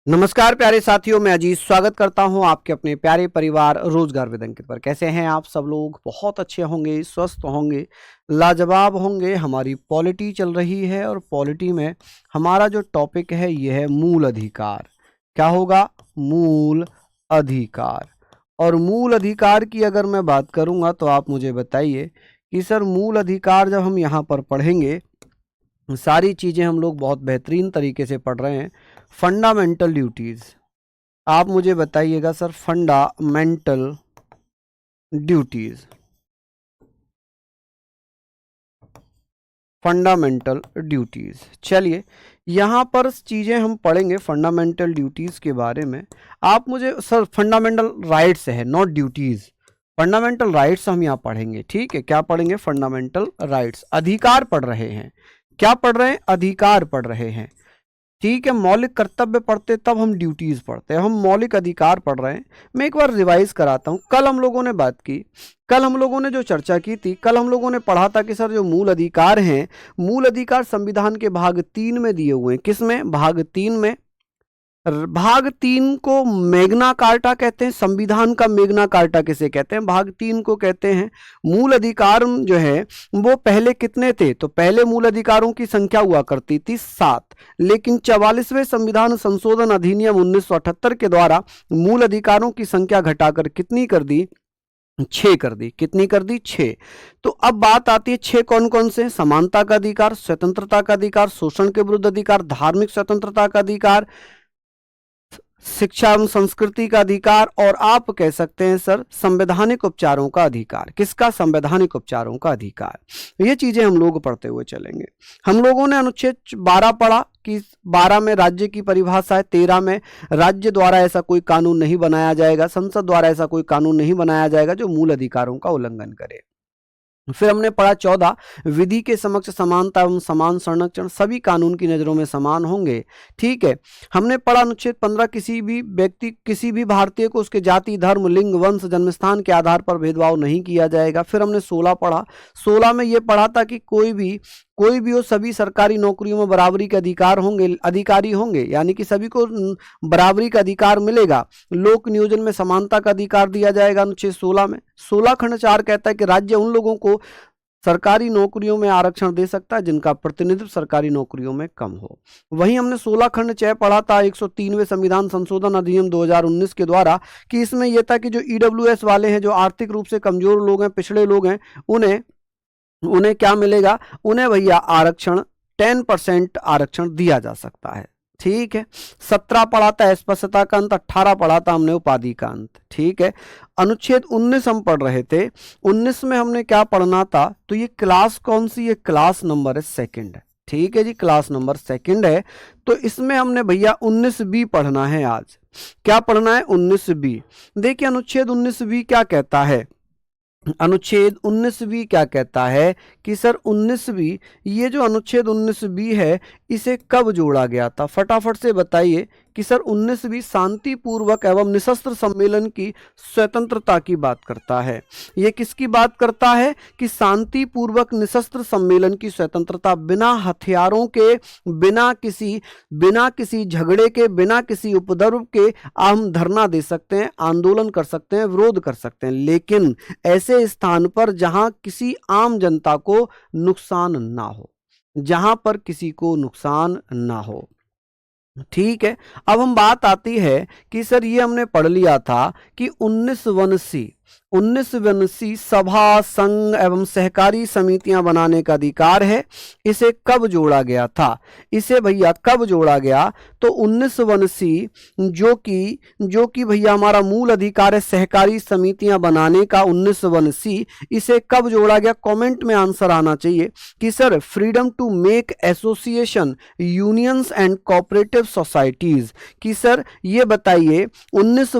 नमस्कार प्यारे साथियों, मैं अजीत स्वागत करता हूं आपके अपने प्यारे परिवार रोजगार विद अंकित पर। कैसे हैं आप सब लोग? बहुत अच्छे होंगे, स्वस्थ होंगे, लाजवाब होंगे। हमारी पॉलिटी चल रही है और पॉलिटी में हमारा जो टॉपिक है ये है मूल अधिकार। क्या होगा? मूल अधिकार। और मूल अधिकार की अगर मैं बात करूंगा तो आप मुझे बताइए कि सर मूल अधिकार जब हम यहाँ पर पढ़ेंगे, सारी चीज़ें हम लोग बहुत बेहतरीन तरीके से पढ़ रहे हैं। फंडामेंटल ड्यूटीज़, आप मुझे बताइएगा sir, fundamental duties, fundamental duties. चलिए यहाँ पर चीज़ें हम पढ़ेंगे फंडामेंटल ड्यूटीज़ के बारे में। आप मुझे सर, फंडामेंटल राइट्स है, नॉट ड्यूटीज़। फंडामेंटल राइट्स हम यहाँ पढ़ेंगे, ठीक है? क्या पढ़ेंगे? Fundamental rights. अधिकार पढ़ रहे हैं। क्या पढ़ रहे हैं? अधिकार पढ़ रहे हैं, ठीक है। मौलिक कर्तव्य पढ़ते तब हम ड्यूटीज पढ़ते हैं, हम मौलिक अधिकार पढ़ रहे हैं। मैं एक बार रिवाइज कराता हूं। कल हम लोगों ने बात की, कल हम लोगों ने जो चर्चा की थी, कल हम लोगों ने पढ़ा था कि सर जो मूल अधिकार हैं, मूल अधिकार संविधान के भाग 3 में दिए हुए हैं। किस में? भाग 3 में। भाग 3 को मैग्ना कार्टा कहते हैं। संविधान का मैग्ना कार्टा किसे कहते हैं? भाग 3 को कहते हैं। मूल अधिकार जो है वो पहले कितने थे? तो पहले मूल अधिकारों की संख्या हुआ करती थी 7, लेकिन 44वें संविधान संशोधन अधिनियम 1978 के द्वारा मूल अधिकारों की संख्या घटाकर कितनी कर दी? 6 कर दी। कितनी कर दी? 6। तो अब बात आती है 6 कौन कौन से? समानता का अधिकार, स्वतंत्रता का अधिकार, शोषण के विरुद्ध अधिकार, धार्मिक स्वतंत्रता का अधिकार, शिक्षा एवं संस्कृति का अधिकार, और आप कह सकते हैं सर संवैधानिक उपचारों का अधिकार। किसका? संवैधानिक उपचारों का अधिकार। ये चीजें हम लोग पढ़ते हुए चलेंगे। हम लोगों ने अनुच्छेद 12 पढ़ा कि 12 में राज्य की परिभाषा है, 13 में राज्य द्वारा ऐसा कोई कानून नहीं बनाया जाएगा, संसद द्वारा ऐसा कोई कानून नहीं बनाया जाएगा जो मूल अधिकारों का उल्लंघन करे। फिर हमने पढ़ा 14, विधि के समक्ष समानता एवं समान संरक्षण, सभी कानून की नजरों में समान होंगे, ठीक है। हमने पढ़ा अनुच्छेद 15, किसी भी व्यक्ति, किसी भी भारतीय को उसके जाति, धर्म, लिंग, वंश, जन्मस्थान के आधार पर भेदभाव नहीं किया जाएगा। फिर हमने 16 पढ़ा। 16 में यह पढ़ा था कि कोई भी हो, सभी सरकारी नौकरियों में बराबरी के अधिकार होंगे, अधिकारी होंगे, यानी कि सभी को बराबरी का अधिकार मिलेगा। लोक नियोजन में समानता का अधिकार दिया जाएगा अनुच्छेद 16 में। 16 खंड 4 कहता है कि राज्य उन लोगों को सरकारी नौकरियों में आरक्षण दे सकता है जिनका प्रतिनिधित्व सरकारी नौकरियों में कम हो। वहीं हमने 16 खंड 6 पढ़ा था 103वें संविधान संशोधन अधिनियम 2019 के द्वारा, कि इसमें यह था कि जो ईडब्ल्यूएस वाले हैं, जो आर्थिक रूप से कमजोर लोग हैं, पिछड़े लोग हैं, उन्हें क्या मिलेगा? उन्हें भैया आरक्षण 10% आरक्षण दिया जा सकता है, ठीक है। 17 पढ़ा था स्पष्टता का अंत, 18 पढ़ा था हमने उपाधि का अंत, ठीक है। अनुच्छेद 19 हम पढ़ रहे थे। 19 में हमने क्या पढ़ना था? तो ये क्लास कौन सी? ये क्लास नंबर है सेकंड है, ठीक है जी, क्लास नंबर सेकंड है। तो इसमें हमने भैया 19B पढ़ना है आज। क्या पढ़ना है? 19B। देखिए अनुच्छेद 19B क्या कहता है। अनुच्छेद 19B क्या कहता है कि सर 19B, ये जो अनुच्छेद 19B है, इसे कब जोड़ा गया था? फटाफट से बताइए कि सर 19B शांतिपूर्वक एवं निशस्त्र सम्मेलन की स्वतंत्रता की बात करता है। ये किसकी बात करता है? कि शांतिपूर्वक निशस्त्र सम्मेलन की स्वतंत्रता, बिना हथियारों के, बिना किसी झगड़े के, बिना किसी उपद्रव के हम धरना दे सकते हैं, आंदोलन कर सकते हैं, विरोध कर सकते हैं, लेकिन ऐसे स्थान पर जहां किसी आम जनता को नुकसान ना हो, जहां पर किसी को नुकसान ना हो, ठीक है। अब हम बात आती है कि सर ये हमने पढ़ लिया था कि 19 सभा, संघ एवं सहकारी समितियां बनाने का अधिकार है। इसे कब जोड़ा गया था? इसे भैया कब जोड़ा गया? तो 19 जो कि भैया हमारा मूल अधिकार है सहकारी समितियां बनाने का, 19 इसे कब जोड़ा गया? कमेंट में आंसर आना चाहिए कि sir freedom to make association, unions and cooperative societies. कि सर ये बताइए 19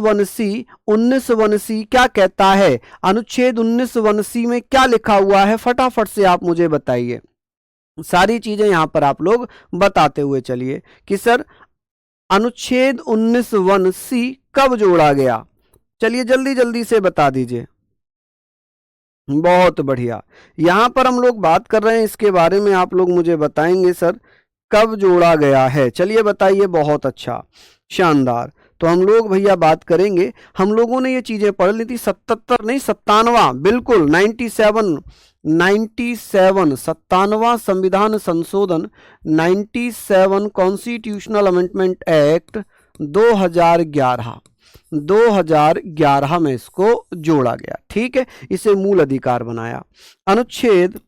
क्या कहता है? अनुच्छेद 19 में क्या लिखा हुआ है? फटाफट से आप मुझे बताइए, सारी चीजें यहां पर आप लोग बताते हुए चलिए कि सर अनुच्छेद 19 कब जोड़ा गया? चलिए जल्दी जल्दी से बता दीजिए। बहुत बढ़िया। यहां पर हम लोग बात कर रहे हैं इसके बारे में, आप लोग मुझे बताएंगे सर कब जोड़ा गया है? चलिए बताइए। बहुत अच्छा, शानदार। तो हम लोग भैया बात करेंगे, हम लोगों ने ये चीजें पढ़ ली थी। 77 नहीं 97, बिल्कुल 97, 97वां संविधान संशोधन, 97 कॉन्स्टिट्यूशनल अमेंडमेंट एक्ट 2011 में इसको जोड़ा गया। ठीक है, इसे मूल अधिकार बनाया। अनुच्छेद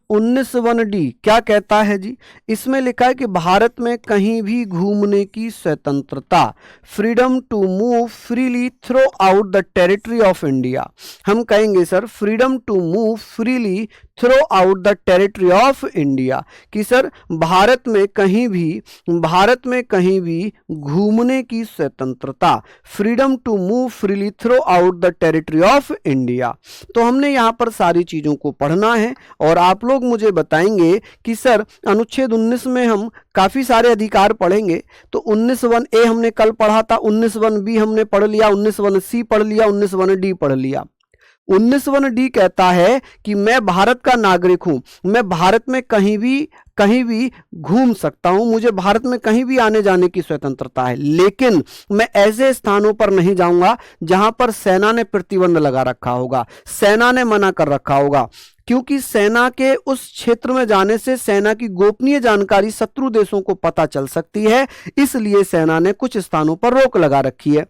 19(1)(डी) क्या कहता है जी? इसमें लिखा है कि भारत में कहीं भी घूमने की स्वतंत्रता, freedom to move freely throughout the territory of India. हम कहेंगे sir freedom to move freely throughout the territory of India, कि सर भारत में कहीं भी घूमने की स्वतंत्रता, freedom to move freely throughout the territory of India. तो हमने यहाँ पर सारी चीजों को पढ़ना है और आप लोग मुझे बताएंगे कि सर अनुच्छेद 19 में हम काफी सारे अधिकार पढ़ेंगे। तो 19(1)(a) हमने कल पढ़ा था, 19(1)(b) हमने पढ़ लिया, 19(1)(c) पढ़ लिया, 19(1)(d) पढ़ लिया। 19(1)(d) कहता है कि मैं भारत का नागरिक हूं, मैं भारत में कहीं भी घूम सकता हूं, मुझे भारत में कहीं भी आने जाने की स्वतंत्रता है, लेकिन मैं ऐसे स्थानों पर नहीं जाऊंगा जहां पर सेना ने प्रतिबंध लगा रखा होगा, सेना ने मना कर रखा होगा, क्योंकि सेना के उस क्षेत्र में जाने से सेना की गोपनीय जानकारी शत्रु देशों को पता चल सकती है, इसलिए सेना ने कुछ स्थानों पर रोक लगा रखी है।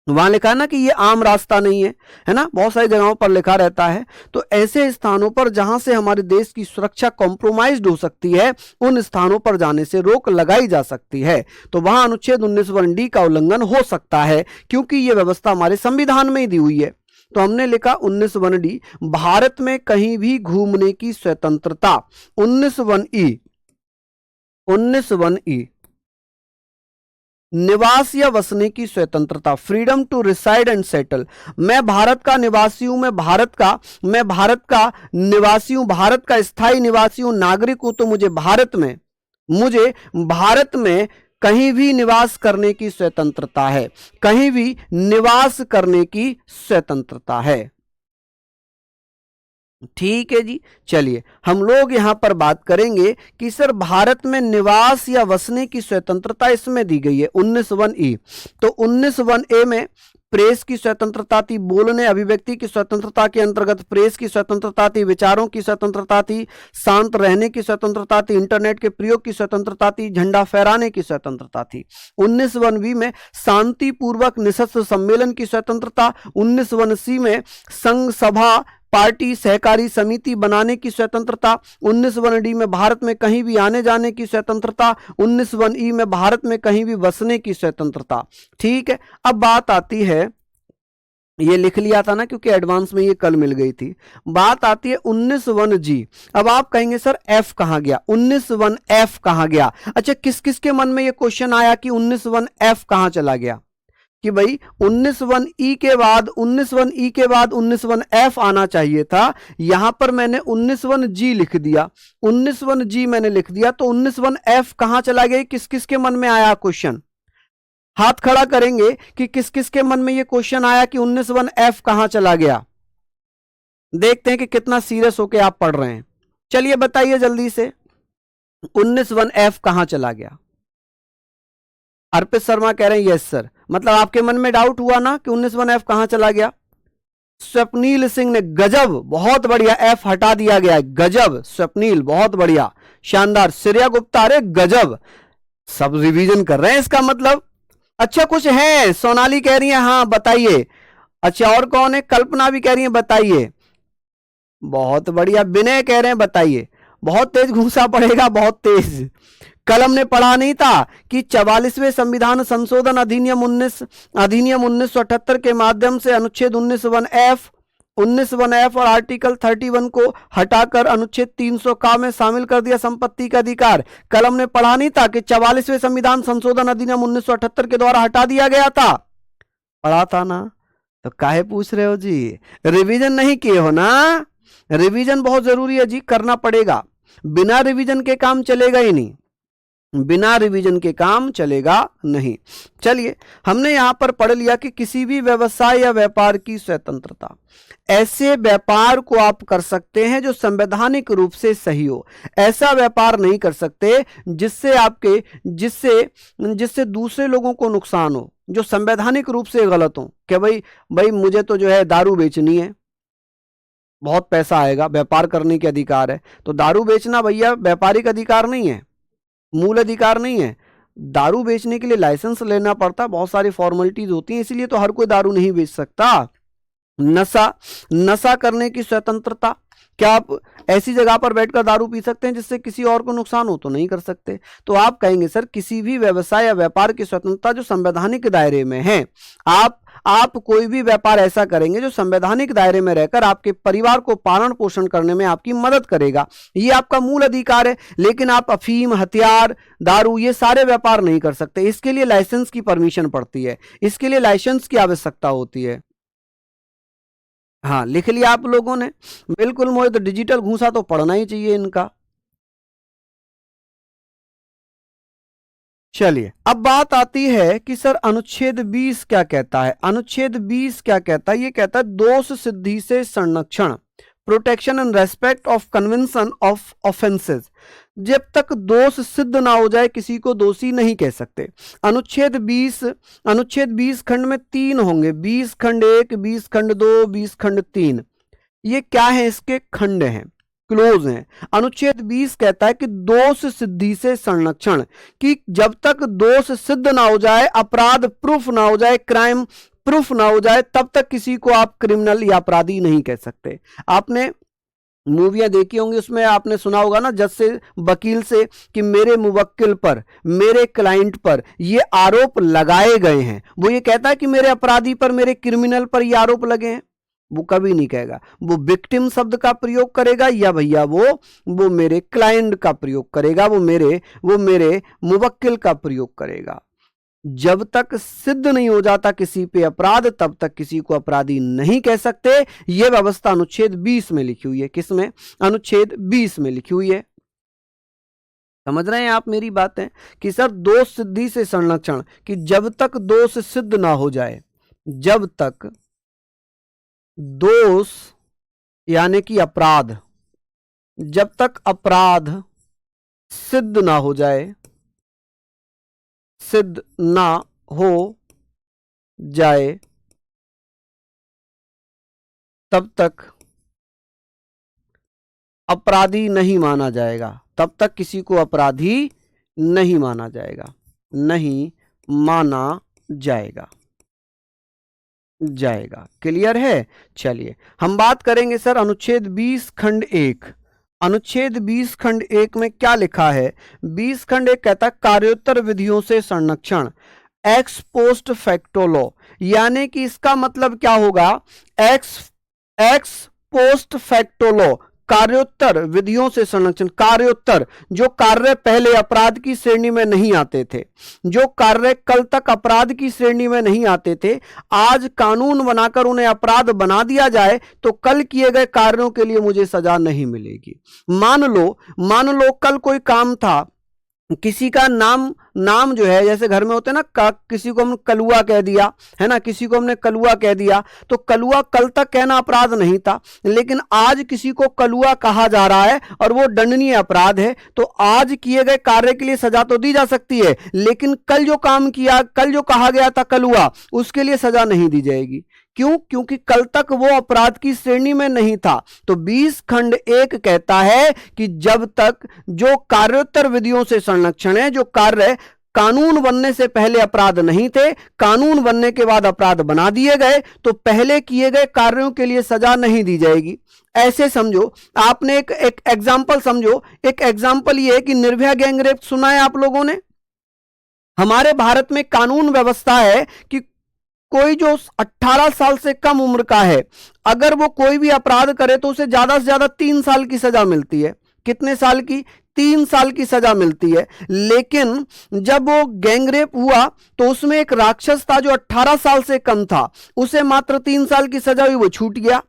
वहां लिखा है ना कि ये आम रास्ता नहीं है ना, बहुत सारी जगहों पर लिखा रहता है। तो ऐसे स्थानों पर जहां से हमारे देश की सुरक्षा कॉम्प्रोमाइज्ड हो सकती है, उन स्थानों पर जाने से रोक लगाई जा सकती है। तो वहां अनुच्छेद 19(1)(d) का उल्लंघन हो सकता है, क्योंकि यह व्यवस्था हमारे संविधान में ही दी हुई है। तो हमने लिखा 19(1)(d), भारत में कहीं भी घूमने की स्वतंत्रता। 19(1)(e) निवास या बसने की स्वतंत्रता, freedom to reside and settle. मैं भारत का निवासी हूं, मैं भारत का निवासी हूं, भारत का स्थायी निवासी हूं, नागरिक हूं, तो मुझे भारत में कहीं भी निवास करने की स्वतंत्रता है, कहीं भी निवास करने की स्वतंत्रता है। ठीक है जी। चलिए हम लोग यहां पर बात करेंगे कि सर भारत में निवास या वसने की स्वतंत्रता इसमें दी गई है 19(1)(e). तो 19(1)(a) में प्रेस की स्वतंत्रता थी, बोलने अभिव्यक्ति की स्वतंत्रता के अंतर्गत प्रेस की स्वतंत्रता थी, विचारों की स्वतंत्रता थी, शांत रहने की स्वतंत्रता थी, इंटरनेट के प्रयोग की स्वतंत्रता थी, झंडा फहराने की स्वतंत्रता थी। 19(1)(b) में शांतिपूर्वक निशस्त्र सम्मेलन की स्वतंत्रता, 19(1)(c) में संघ सभा पार्टी सहकारी समिति बनाने की स्वतंत्रता, 19(1)(d) में भारत में कहीं भी आने जाने की स्वतंत्रता, 19(1)(e) में भारत में कहीं भी बसने की स्वतंत्रता। ठीक है, अब बात आती है, ये लिख लिया था ना क्योंकि एडवांस में ये कल मिल गई थी। बात आती है 19(1)(g). अब आप कहेंगे सर एफ कहां गया, 19(1)(f) कहां गया? अच्छा, किस किस के मन में ये क्वेश्चन आया कि 19(1)(f) कहां चला गया? कि भाई 19(1)(e) के बाद 19(1)(f) आना चाहिए था, यहां पर मैंने 19(1)(g) लिख दिया, 19(1)(g) मैंने लिख दिया, तो 19(1)(f) कहां चला गया? किस किस के मन में आया क्वेश्चन? हाथ खड़ा करेंगे कि किस किस के मन में यह क्वेश्चन आया कि 19(1)(f) कहां चला गया। देखते हैं कि कितना सीरियस होके आप पढ़ रहे हैं। चलिए बताइए जल्दी से, 19(1)(f) कहां चला गया? अर्पित शर्मा कह रहे हैं यस सर, मतलब आपके मन में डाउट हुआ ना कि 19(1)(f) कहां चला गया। स्वप्नील सिंह ने गजब, बहुत बढ़िया, एफ हटा दिया गया है, गजब स्वप्नील, बहुत बढ़िया, शानदार। श्रेया गुप्ता, अरे गजब, सब रिवीजन कर रहे हैं इसका मतलब। अच्छा कुछ है, सोनाली कह रही है हाँ बताइए। अच्छा और कौन है? कल्पना भी कह रही है बताइए, बहुत बढ़िया। विनय कह रहे हैं बताइए, बहुत तेज घूसा पड़ेगा, बहुत तेज। कल हमने पढ़ा नहीं था कि 44वें संविधान संशोधन अधिनियम 1978 के माध्यम से अनुच्छेद 19(1)(f) और आर्टिकल 31 को हटाकर अनुच्छेद 300 का में शामिल कर दिया संपत्ति का अधिकार। कल हमने पढ़ा नहीं था कि 44वें संविधान संशोधन अधिनियम 1978 के द्वारा हटा दिया गया था, पढ़ा था ना? तो काहे पूछ रहे हो जी, रिवीजन नहीं किए हो ना? रिवीजन बहुत जरूरी है जी, करना पड़ेगा, बिना रिवीजन के काम चलेगा ही नहीं। बिना रिवीजन के काम चलेगा नहीं। चलिए, हमने यहां पर पढ़ लिया कि किसी भी व्यवसाय या व्यापार की स्वतंत्रता, ऐसे व्यापार को आप कर सकते हैं जो संवैधानिक रूप से सही हो। ऐसा व्यापार नहीं कर सकते जिससे आपके जिससे जिससे दूसरे लोगों को नुकसान हो, जो संवैधानिक रूप से गलत हो। कि भाई मुझे तो जो है दारू बेचनी है, बहुत पैसा आएगा, व्यापार करने के अधिकार है। तो दारू बेचना भैया व्यापारिक अधिकार नहीं है, मूल अधिकार नहीं है। दारू बेचने के लिए लाइसेंस लेना पड़ता, बहुत सारी फॉर्मेलिटीज होती हैं, इसलिए तो हर कोई दारू नहीं बेच सकता। नशा करने की स्वतंत्रता, क्या आप ऐसी जगह पर बैठकर दारू पी सकते हैं जिससे किसी और को नुकसान हो? तो नहीं कर सकते। तो आप कहेंगे सर किसी भी व्यवसाय या व्यापार की स्वतंत्रता जो संवैधानिक दायरे में है। आप कोई भी व्यापार ऐसा करेंगे जो संवैधानिक दायरे में रहकर आपके परिवार को पालन पोषण करने में आपकी मदद करेगा, ये आपका मूल अधिकार है। लेकिन आप अफीम, हथियार, दारू, ये सारे व्यापार नहीं कर सकते। इसके लिए लाइसेंस की परमिशन पड़ती है, इसके लिए लाइसेंस की आवश्यकता होती है। हाँ, लिख लिया आप लोगों ने? बिल्कुल, मुझे तो डिजिटल घूसा तो पढ़ना ही चाहिए इनका। चलिए, अब बात आती है कि सर अनुच्छेद 20 क्या कहता है। अनुच्छेद 20 क्या कहता है? ये कहता है दोष सिद्धि से संरक्षण, protection and respect of convention of offences. जब तक दोष सिद्ध ना हो जाए किसी को दोषी नहीं कह सकते। अनुच्छेद 20 खंड में 3 होंगे, 20 खंड 1, 20 खंड 2, 20 खंड 3। ये क्या है? इसके खंड हैं, क्लोज हैं। अनुच्छेद 20 कहता है कि दोष सिद्धि से संरक्षण, कि जब तक दोष सिद्ध ना हो जाए, अपराध प्रूफ ना हो जाए, क्राइम प्रूफ ना हो जाए, तब तक किसी को आप क्रिमिनल या अपराधी नहीं कह सकते। आपने मूवियां देखी होंगी, उसमें आपने सुना होगा ना जज से, वकील से, कि मेरे मुवक्किल पर, मेरे क्लाइंट पर ये आरोप लगाए गए हैं। वो ये कहता है कि मेरे अपराधी पर, मेरे क्रिमिनल पर ये आरोप लगे हैं? वो कभी नहीं कहेगा। वो विक्टिम शब्द का प्रयोग करेगा या भैया वो मेरे क्लाइंट का प्रयोग करेगा, वो मेरे मुवक्किल का प्रयोग करेगा। जब तक सिद्ध नहीं हो जाता किसी पे अपराध, तब तक किसी को अपराधी नहीं कह सकते। यह व्यवस्था अनुच्छेद 20 में लिखी हुई है। किसमें? अनुच्छेद 20 में लिखी हुई है। समझ रहे हैं आप मेरी बातें? कि सर दोष सिद्धि से संरक्षण, कि जब तक दोष सिद्ध ना हो जाए, जब तक दोष यानी कि अपराध, जब तक अपराध सिद्ध ना हो जाए, सिद्ध ना हो जाए, तब तक अपराधी नहीं माना जाएगा। तब तक किसी को अपराधी नहीं माना जाएगा, नहीं माना जाएगा। क्लियर है? चलिए, हम बात करेंगे सर अनुच्छेद 20 खंड 1। अनुच्छेद 20 खंड 1 में क्या लिखा है? 20 खंड 1 कहता है कार्योत्तर विधियों से संरक्षण, एक्स पोस्ट फैक्टो लॉ। यानी कि इसका मतलब क्या होगा? एक्स पोस्ट फैक्टो लॉ, कार्योत्तर विधियों से संरक्षण। कार्योत्तर, जो कार्य पहले अपराध की श्रेणी में नहीं आते थे, जो कार्य कल तक अपराध की श्रेणी में नहीं आते थे, आज कानून बनाकर उन्हें अपराध बना दिया जाए तो कल किए गए कार्यों के लिए मुझे सजा नहीं मिलेगी। मान लो कल कोई काम था, किसी का नाम जो है, जैसे घर में होते हैं ना, किसी को हमने कलुआ कह दिया है ना, किसी को हमने कलुआ कह दिया, तो कलुआ कल तक कहना अपराध नहीं था, लेकिन आज किसी को कलुआ कहा जा रहा है और वो दंडनीय अपराध है। तो आज किए गए कार्य के लिए सजा तो दी जा सकती है, लेकिन कल जो काम किया, कल जो कहा गया था कलुआ, उसके लिए सजा नहीं दी जाएगी। क्यों? क्योंकि कल तक वो अपराध की श्रेणी में नहीं था। तो 20 खंड 1 कहता है कि जब तक जो कार्योत्तर विधियों से संरक्षण है, जो कार्य कानून बनने से पहले अपराध नहीं थे, कानून बनने के बाद अपराध बना दिए गए, तो पहले किए गए कार्यों के लिए सजा नहीं दी जाएगी। ऐसे समझो, आपने एक एग्जाम्पल समझो। एक एग्जाम्पल ये है कि निर्भया गैंगरेप सुना है आप लोगों ने? हमारे भारत में कानून व्यवस्था है कि कोई जो 18 साल से कम उम्र का है, अगर वो कोई भी अपराध करे तो उसे ज्यादा से ज्यादा 3 साल की सजा मिलती है। कितने साल की? 3 साल की सजा मिलती है। लेकिन जब वो गैंगरेप हुआ तो उसमें एक राक्षस था जो 18 साल से कम था, उसे मात्र 3 साल की सजा हुई, वो छूट गया।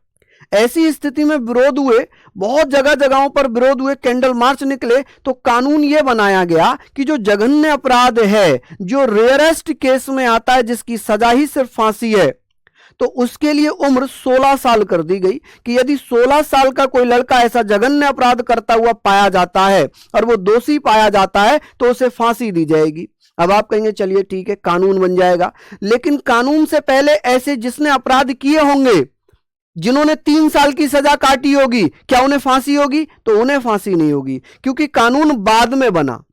ऐसी स्थिति में विरोध हुए, बहुत जगह जगहों पर विरोध हुए, कैंडल मार्च निकले, तो कानून यह बनाया गया कि जो जघन्य अपराध है, जो रेयरेस्ट केस में आता है, जिसकी सजा ही सिर्फ फांसी है, तो उसके लिए उम्र 16 साल कर दी गई कि यदि 16 साल का कोई लड़का ऐसा जघन्य अपराध करता हुआ पाया जाता है और वो दोषी पाया जाता है तो उसे फांसी दी जाएगी। अब आप कहेंगे चलिए ठीक है, कानून बन जाएगा, लेकिन कानून से पहले ऐसे जिसने अपराध किए होंगे, जिन्होंने 3 साल की सजा काटी होगी, क्या उन्हें फांसी होगी? तो उन्हें फांसी नहीं होगी, क्योंकि कानून बाद में बना,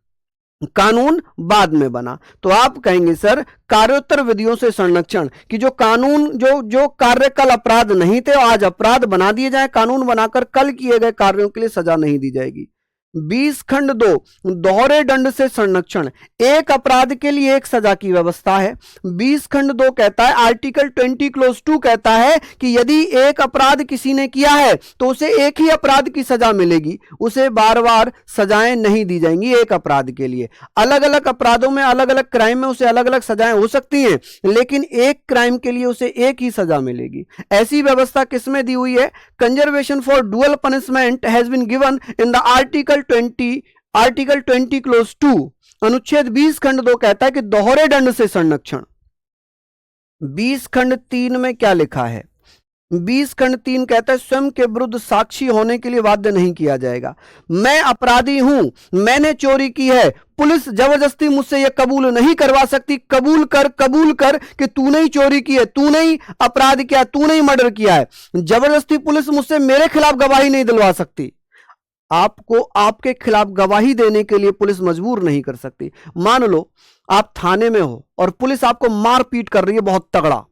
कानून बाद में बना। तो आप कहेंगे सर कार्योत्तर विधियों से संरक्षण कि जो कानून जो कार्य कल अपराध नहीं थे आज अपराध बना दिए जाए, कानून बनाकर कल किए गए कार्यों के लिए सजा नहीं दी जाएगी। 20 खंड 2 दोहरे दंड से संरक्षण, एक अपराध के लिए एक सजा की व्यवस्था है। 20 खंड 2 कहता है, आर्टिकल 20 क्लोज 2 कहता है कि यदि एक अपराध किसी ने किया है तो उसे एक ही अपराध की सजा मिलेगी, उसे बार बार सजाएं नहीं दी जाएंगी एक अपराध के लिए। अलग अलग अपराधों में, अलग अलग क्राइम में उसे अलग अलग सजाएं हो सकती हैं, लेकिन एक क्राइम के लिए उसे एक ही सजा मिलेगी। ऐसी व्यवस्था किसमें दी हुई है? Conservation for dual punishment has been given in the article 20 clause 2। अनुच्छेद 20 खंड 2 कहता है कि दोहरे दंड से संरक्षण। 20 खंड 3 में क्या लिखा है? 20 खंड 3 कहता है स्वयं के विरुद्ध साक्षी होने के लिए बाध्य नहीं किया जाएगा। मैं अपराधी हूं, मैंने चोरी की है, पुलिस जबरदस्ती मुझसे यह कबूल नहीं करवा सकती, कबूल कर कि तूने ही चोरी की है, तूने ही अपराध किया, तूने ही मर्डर किया है। जबरदस्ती पुलिस मुझसे मेरे खिलाफ गवाही नहीं दिलवा सकती। आपको आपके खिलाफ गवाही देने के लिए पुलिस मजबूर नहीं कर सकती। मान लो आप थाने में हो और पुलिस आपको मार पीट कर रही है बहुत तगड़ा,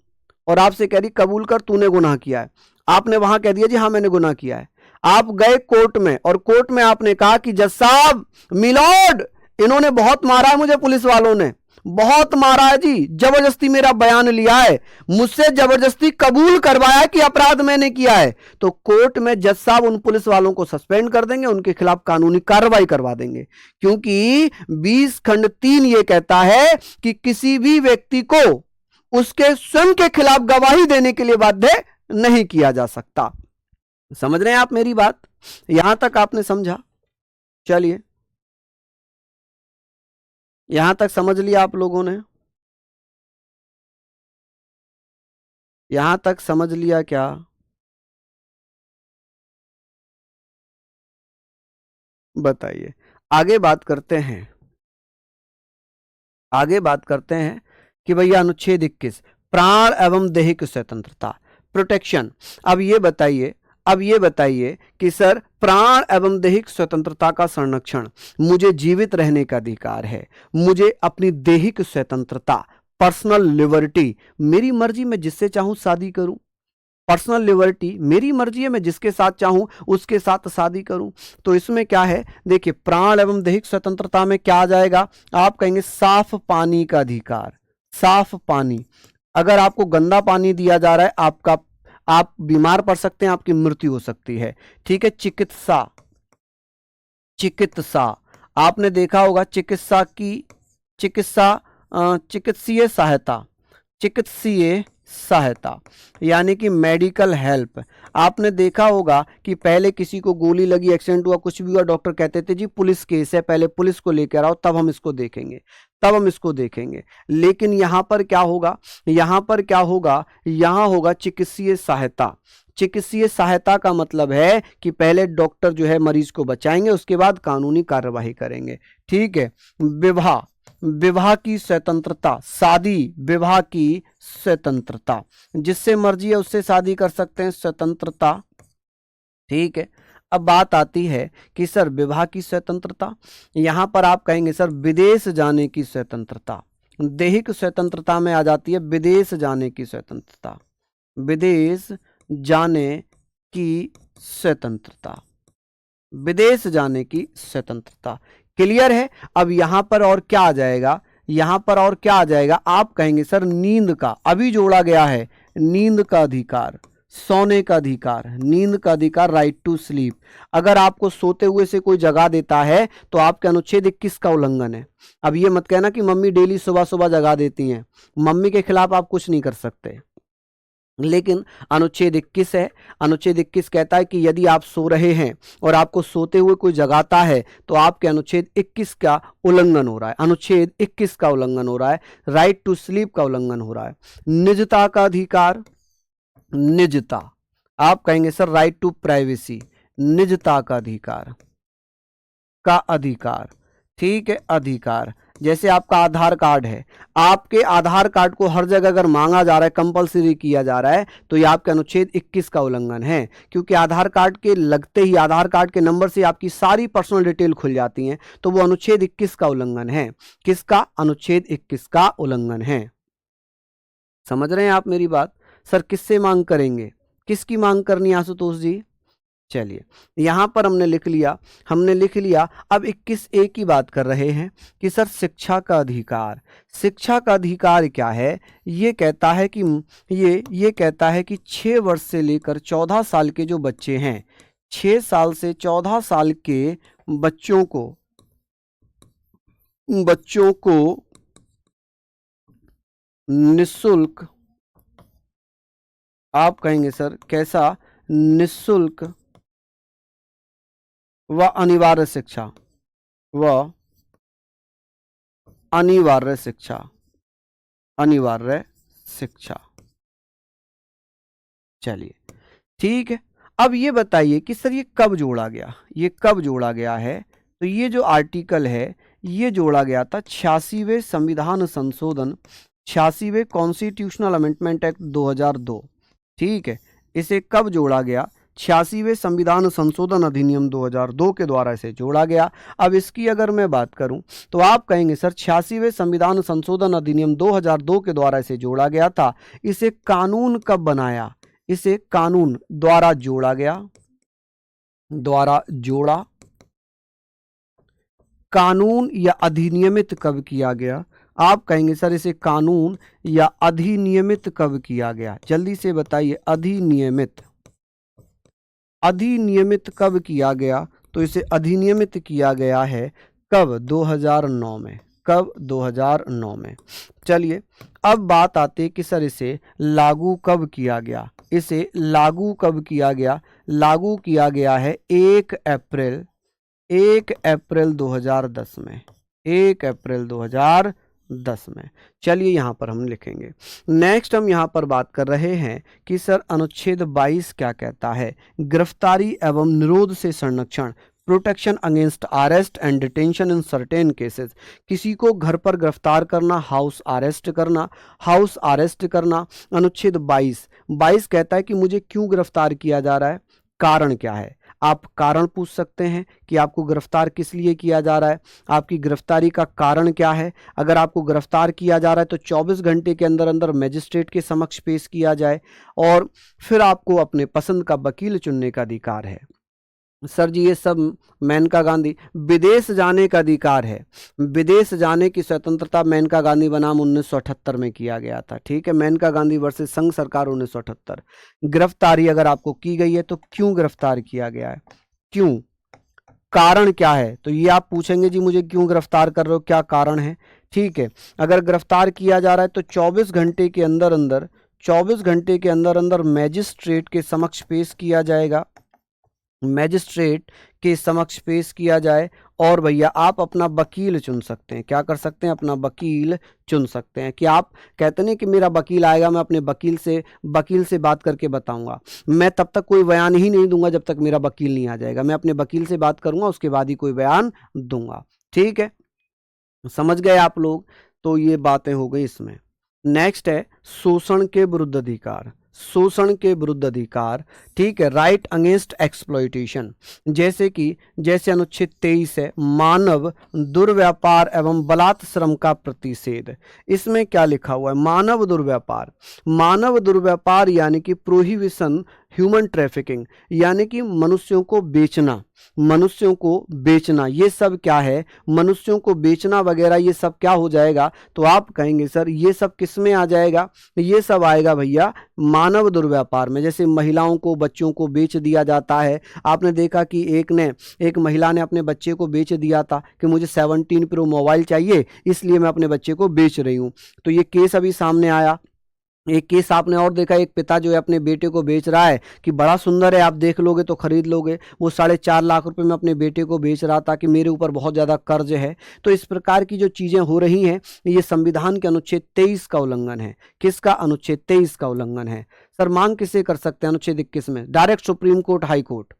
और आपसे कह रही कबूल कर तूने गुनाह किया है। आपने वहां कह दिया जी हाँ मैंने गुनाह किया है। आप गए कोर्ट में और कोर्ट में आपने कहा कि जज साहब, मिलॉर्ड, इन्होंने बहुत मारा है मुझे, पुलिस वालों ने बहुत मारा है जी, जबरदस्ती मेरा बयान लिया है, मुझसे जबरदस्ती कबूल करवाया कि अपराध मैंने किया है। तो कोर्ट में जज साहब उन पुलिस वालों को सस्पेंड कर देंगे, उनके खिलाफ कानूनी कार्रवाई करवा देंगे, क्योंकि 20 खंड 3 यह कहता है कि किसी भी व्यक्ति को उसके स्वयं के खिलाफ गवाही देने के लिए बाध्य नहीं किया जा सकता। समझ रहे हैं आप मेरी बात? यहां तक आपने समझा? चलिए, यहां तक समझ लिया आप लोगों ने? यहां तक समझ लिया क्या? बताइए। आगे बात करते हैं, आगे बात करते हैं कि भैया अनुच्छेद 21 प्राण एवं दैहिक स्वतंत्रता, प्रोटेक्शन। अब ये बताइए कि सर प्राण एवं दैहिक स्वतंत्रता का संरक्षण, मुझे जीवित रहने का अधिकार है, मुझे अपनी दैहिक स्वतंत्रता, पर्सनल लिबर्टी, मेरी मर्जी मैं जिससे चाहूं शादी करूं, पर्सनल लिबर्टी, मेरी मर्जी है मैं जिसके साथ चाहूं उसके साथ शादी करूं। तो इसमें क्या है, देखिए प्राण एवं दैहिक स्वतंत्रता में क्या आ जाएगा? आप कहेंगे साफ पानी का अधिकार, साफ पानी। अगर आपको गंदा पानी दिया जा रहा है, आप बीमार पड़ सकते हैं, आपकी मृत्यु हो सकती है। ठीक है। चिकित्सा, चिकित्सा आपने देखा होगा, चिकित्सीय सहायता, चिकित्सीय सहायता यानी कि मेडिकल हेल्प। आपने देखा होगा कि पहले किसी को गोली लगी, एक्सीडेंट हुआ, कुछ भी हुआ, डॉक्टर कहते थे जी पुलिस केस है, पहले पुलिस को लेकर आओ, तब हम इसको देखेंगे, तब हम इसको देखेंगे। लेकिन यहां पर क्या होगा, यहां पर क्या होगा, यहां होगा चिकित्सीय सहायता। चिकित्सीय सहायता का मतलब है कि पहले डॉक्टर जो है मरीज को बचाएंगे, उसके बाद कानूनी कार्यवाही करेंगे। ठीक है। विवाह, विवाह की स्वतंत्रता, शादी, विवाह की स्वतंत्रता, जिससे मर्जी है उससे शादी कर सकते हैं, स्वतंत्रता। ठीक है। अब बात आती है कि सर विवाह की स्वतंत्रता, यहां पर आप कहेंगे सर विदेश जाने की स्वतंत्रता, दैहिक स्वतंत्रता में आ जाती है विदेश जाने की स्वतंत्रता, विदेश जाने की स्वतंत्रता, विदेश जाने की स्वतंत्रता। क्लियर है? अब यहां पर और क्या आ जाएगा, यहां पर और क्या आ जाएगा? आप कहेंगे सर नींद का, अभी जोड़ा गया है नींद का अधिकार, सोने का अधिकार, नींद का अधिकार, राइट टू स्लीप। अगर आपको सोते हुए से कोई जगा देता है तो आपके अनुच्छेद 21 का उल्लंघन है। अब ये मत कहना कि मम्मी डेली सुबह सुबह जगा देती हैं, मम्मी के खिलाफ आप कुछ नहीं कर सकते, लेकिन अनुच्छेद 21 है, अनुच्छेद 21 कहता है कि यदि आप सो रहे हैं और आपको सोते हुए कोई जगाता है तो आपके अनुच्छेद 21 का उल्लंघन हो रहा है, अनुच्छेद 21 का उल्लंघन हो रहा है, राइट टू स्लीप का उल्लंघन हो रहा है। निजता का अधिकार, निजता, आप कहेंगे सर राइट टू प्राइवेसी, निजता का अधिकार, का अधिकार, ठीक है, अधिकार। जैसे आपका आधार कार्ड है, आपके आधार कार्ड को हर जगह अगर मांगा जा रहा है, कंपलसरी किया जा रहा है, तो ये आपके अनुच्छेद 21 का उल्लंघन है, क्योंकि आधार कार्ड के लगते ही आधार कार्ड के नंबर से आपकी सारी पर्सनल डिटेल खुल जाती हैं, तो वो अनुच्छेद 21 का उल्लंघन है। किसका? अनुच्छेद 21 का उल्लंघन है। समझ रहे हैं आप मेरी बात? सर किससे मांग करेंगे, किसकी मांग करनी है आशुतोष जी? चलिए यहां पर हमने लिख लिया। अब 21A की बात कर रहे हैं कि सर शिक्षा का अधिकार, शिक्षा का अधिकार क्या है? ये कहता है कि ये कहता है कि 6 वर्ष से लेकर 14 साल के जो बच्चे हैं, 6 साल से 14 साल के बच्चों को निःशुल्क, आप कहेंगे सर कैसा? निःशुल्क व अनिवार्य शिक्षा, व अनिवार्य शिक्षा, अनिवार्य शिक्षा। चलिए ठीक है। अब ये बताइए कि सर ये कब जोड़ा गया, ये कब जोड़ा गया है? तो ये जो आर्टिकल है ये जोड़ा गया था 86वें संविधान संशोधन, 86वें कॉन्स्टिट्यूशनल अमेंडमेंट एक्ट 2002, ठीक है। इसे कब जोड़ा गया? 86वें संविधान संशोधन अधिनियम 2002 के द्वारा इसे जोड़ा गया। अब इसकी अगर मैं बात करूं तो आप कहेंगे सर 86वें संविधान संशोधन अधिनियम 2002 के द्वारा इसे जोड़ा गया था, इसे कानून कब बनाया? इसे कानून द्वारा जोड़ा गया, द्वारा जोड़ा, कानून या अधिनियमित कब किया गया? आप कहेंगे सर इसे कानून या अधिनियमित कब किया गया? जल्दी से बताइए, अधिनियमित, अधिनियमित कब किया गया? तो इसे अधिनियमित किया गया है कब? 2009 में, कब? 2009 में। चलिए अब बात आती है कि सर इसे लागू कब किया गया? इसे लागू कब किया गया? लागू किया गया है 1 अप्रैल 2010 में, 1 अप्रैल 2010 में। चलिए यहाँ पर हम लिखेंगे। नेक्स्ट हम यहाँ पर बात कर रहे हैं कि सर अनुच्छेद 22 क्या कहता है? गिरफ्तारी एवं निरोध से संरक्षण, protection against arrest and detention in certain cases. किसी को घर पर गिरफ्तार करना, हाउस अरेस्ट करना, हाउस अरेस्ट करना। अनुच्छेद 22 कहता है कि मुझे क्यों गिरफ्तार किया जा रहा है, कारण क्या है? आप कारण पूछ सकते हैं कि आपको गिरफ्तार किस लिए किया जा रहा है, आपकी गिरफ्तारी का कारण क्या है। अगर आपको गिरफ्तार किया जा रहा है तो 24 घंटे के अंदर अंदर मजिस्ट्रेट के समक्ष पेश किया जाए और फिर आपको अपने पसंद का वकील चुनने का अधिकार है। सर जी ये सब मेनका गांधी, विदेश जाने का अधिकार है, विदेश जाने की स्वतंत्रता मेनका गांधी बनाम 1978 में किया गया था, ठीक है। मेनका गांधी वर्सेस संघ सरकार 1978। गिरफ्तारी अगर आपको की गई है तो क्यों गिरफ्तार किया गया है, क्यों, कारण क्या है? तो ये आप पूछेंगे जी मुझे क्यों गिरफ्तार कर रहे हो, क्या कारण है, ठीक है। अगर गिरफ्तार किया जा रहा है तो 24 घंटे के अंदर अंदर, 24 घंटे के अंदर अंदर मैजिस्ट्रेट के समक्ष पेश किया जाएगा, मैजिस्ट्रेट के समक्ष पेश किया जाए और भैया आप अपना वकील चुन सकते हैं। क्या कर सकते हैं? अपना वकील चुन सकते हैं। कि आप कहते नहीं कि मेरा वकील आएगा, मैं अपने वकील से बात करके बताऊंगा, मैं तब तक कोई बयान ही नहीं दूंगा जब तक मेरा वकील नहीं आ जाएगा, मैं अपने वकील से बात करूंगा उसके बाद ही कोई बयान दूंगा, ठीक है। समझ गए आप लोग? तो ये बातें हो गई इसमें। नेक्स्ट है शोषण के विरुद्ध अधिकार, शोषण के विरुद्ध अधिकार, ठीक है। राइट अगेंस्ट एक्सप्लॉयटेशन, जैसे अनुच्छेद 23 है मानव दुर्व्यापार एवं बलात् श्रम का प्रतिषेध। इसमें क्या लिखा हुआ है? मानव दुर्व्यापार, मानव दुर्व्यापार यानी कि प्रोहिबिशन ह्यूमन ट्रैफिकिंग, यानी कि मनुष्यों को बेचना, मनुष्यों को बेचना, ये सब क्या है? मनुष्यों को बेचना वगैरह ये सब क्या हो जाएगा? तो आप कहेंगे सर ये सब किस में आ जाएगा? ये सब आएगा भैया मानव दुर्व्यापार में। जैसे महिलाओं को, बच्चों को बेच दिया जाता है। आपने देखा कि एक महिला ने अपने बच्चे को बेच दिया था कि मुझे 17 प्रो मोबाइल चाहिए इसलिए मैं अपने बच्चे को बेच रही हूँ, तो ये केस अभी सामने आया। एक केस आपने और देखा, एक पिता जो है अपने बेटे को बेच रहा है कि बड़ा सुंदर है, आप देख लोगे तो खरीद लोगे। वो 4.5 लाख रुपए में अपने बेटे को बेच रहा था कि मेरे ऊपर बहुत ज़्यादा कर्ज है। तो इस प्रकार की जो चीज़ें हो रही हैं, ये संविधान के अनुच्छेद 23 का उल्लंघन है। किसका? अनुच्छेद 23 का उल्लंघन है। सर मांग किससे कर सकते हैं अनुच्छेद 21 में? Direct supreme court, high court.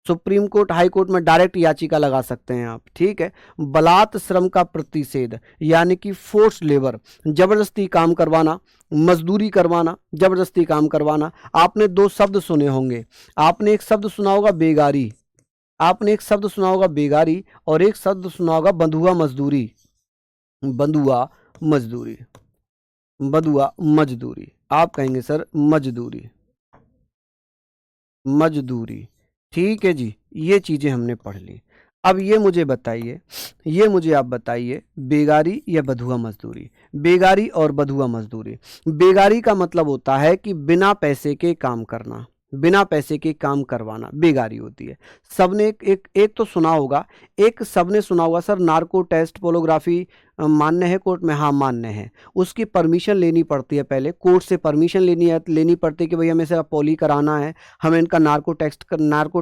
Supreme court, high court में डायरेक्ट याचिका लगा सकते हैं आप, ठीक है। बलात् श्रम का प्रतिषेध, यानी कि फोर्स लेबर, जबरदस्ती काम करवाना, मजदूरी करवाना, जबरदस्ती काम करवाना। आपने दो शब्द सुने होंगे। आपने एक शब्द सुना होगा बेगारी, आपने एक शब्द सुना होगा बेगारी, और एक शब्द सुना होगा बंधुआ मजदूरी। बंधुआ मजदूरी, बंधुआ मजदूरी, आप कहेंगे सर मजदूरी, मजदूरी, ठीक है जी। ये चीजें हमने पढ़ ली। अब ये मुझे बताइए, ये मुझे आप बताइए, बेगारी या बंधुआ मजदूरी? बेगारी और बंधुआ मजदूरी, बेगारी का मतलब होता है कि बिना पैसे के काम करना, बिना पैसे के काम करवाना बेगारी होती है। सबने एक तो सुना होगा, एक सबने सुना होगा सर, नार्को टेस्ट पोलोग्राफी मान्य है कोर्ट में? हाँ मान्य है। उसकी परमिशन लेनी पड़ती है, पहले कोर्ट से परमिशन लेनी पड़ती है कि भाई हमें से पोली कराना है, हमें इनका नार्को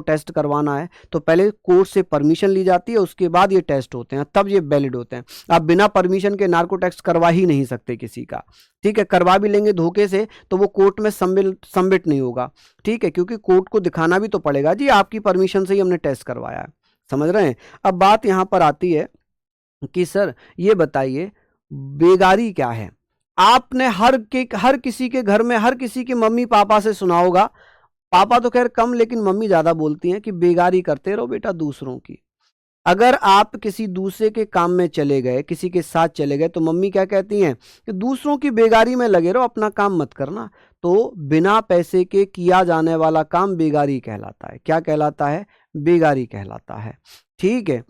टेस्ट करवाना है। तो पहले कोर्ट से परमिशन ली जाती है, उसके बाद ये टेस्ट होते हैं, तब ये वैलिड होते हैं। आप बिना परमिशन के नार्को टेस्ट करवा ही नहीं सकते किसी का, ठीक है। करवा भी लेंगे धोखे से तो वो कोर्ट में सबमिट नहीं होगा, ठीक है, क्योंकि कोर्ट को दिखाना भी तो पड़ेगा जी आपकी परमिशन से ही हमने टेस्ट करवाया है। समझ रहे हैं? अब बात यहां पर आती है कि सर ये बताइए बेगारी क्या है? आपने हर किसी के घर में, हर किसी के मम्मी पापा से सुना होगा, पापा तो खैर कम लेकिन मम्मी ज्यादा बोलती हैं कि बेगारी करते रहो बेटा दूसरों की। अगर आप किसी दूसरे के काम में चले गए, किसी के साथ चले गए, तो मम्मी क्या कहती हैं कि दूसरों की बेगारी में लगे रहो, अपना काम मत करना। तो बिना पैसे के किया जाने वाला काम बेगारी कहलाता है। क्या कहलाता है? बेगारी कहलाता है, ठीक है।